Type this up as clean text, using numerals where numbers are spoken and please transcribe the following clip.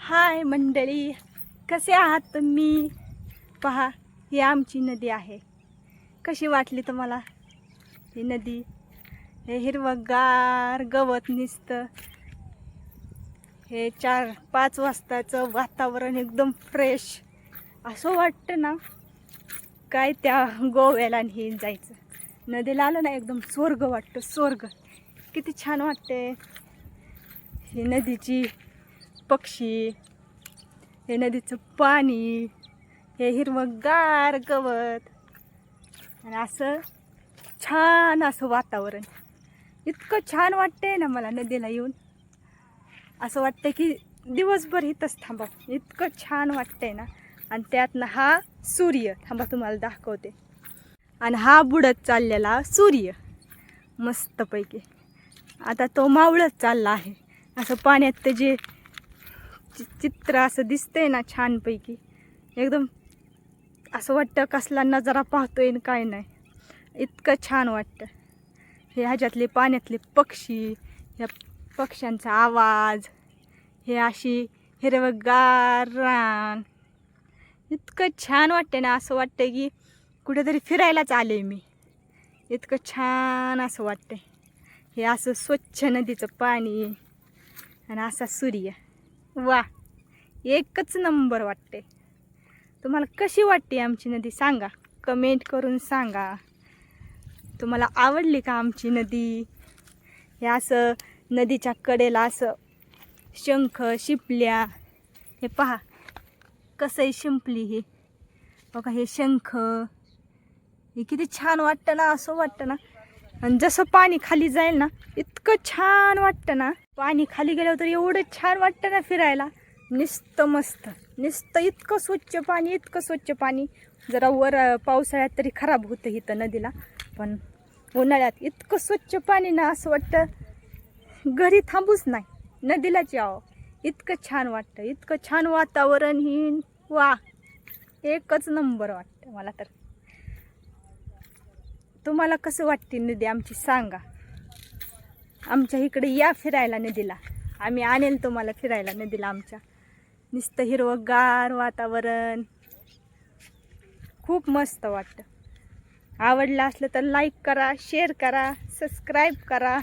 हाय मंडळी, कसे आहात तुम्ही? पहा, ही आमची नदी आहे. कशी वाटली तुम्हाला ही नदी? हे हिरवंगार गवत निसतं. हे 4-5 वाजताचं वातावरण एकदम फ्रेश. असं वाटतं ना काय त्या गोव्याला हे जायचं. नदीला आलं ना एकदम स्वर्ग वाटतं, स्वर्ग. किती छान वाटते. ही नदीची पक्षी, हे नदीचं पाणी, हे हिरवंगार गवत आणि असं छान असं वातावरण. इतकं छान वाटतंय ना मला नदीला येऊन. असं वाटतं की दिवसभर इथंच थांबावं, इतकं छान वाटतंय ना. आणि त्यातनं हा सूर्य, थांबा तुम्हाला दाखवते. आणि हा बुडत चाललेला सूर्य मस्तपैकी. आता तो मावळत चालला आहे. असं पाण्यात ते जे चित्र असं दिसतंय ना छानपैकी, एकदम असं वाटतं कसला नजारा पाहतोय आणि काय नाही. इतकं छान वाटतं. हे ह्याच्यातले पाण्यातले पक्षी, ह्या पक्ष्यांचा आवाज, हे अशी हिरवंगार रान, इतकं छान वाटतं ना. असं वाटतं की कुठेतरी फिरायलाच आले मी. इतकं छान असं वाटतं. हे असं स्वच्छ नदीचं पाणी आणि असा सूर्य, वा, एकच नंबर वाटते. तुम्हाला कशी वाटते आमची नदी सांगा, कमेंट करून सांगा. तुम्हाला आवडली का आमची नदी? हे असं नदीच्या कडेला असं शंख शिंपल्या, हे पहा कसंही शिंपली. हे बघा, हे शंख, हे किती छान वाटतं ना. असं वाटतं ना. आणि जसं पाणी खाली जाईल ना इतकं छान वाटतं ना. पाणी खाली गेल्यावर तर एवढं छान वाटतं ना फिरायला. नुसतं मस्त, नुसतं इतकं स्वच्छ पाणी, इतकं स्वच्छ पाणी. जरा वर पावसाळ्यात तरी खराब होतं इथं नदीला, पण उन्हाळ्यात इतकं स्वच्छ पाणी ना. असं वाटतं घरी थांबूच नाही, नदीलाच यावं. इतकं छान वाटतं, इतकं छान वातावरण. ही वा, एकच नंबर वाटतं मला तर. तुम्हाला कसं वाटते नदी आमची सांगा. आमच्या इकडे या फिरायला नदीला, आम्ही आणेल तुम्हाला फिरायला नदीला आमच्या. नुसतं हिरवंगार वातावरण, खूप मस्त वाटतं. आवडलं असलं तर लाईक करा, शेअर करा, सबस्क्राईब करा.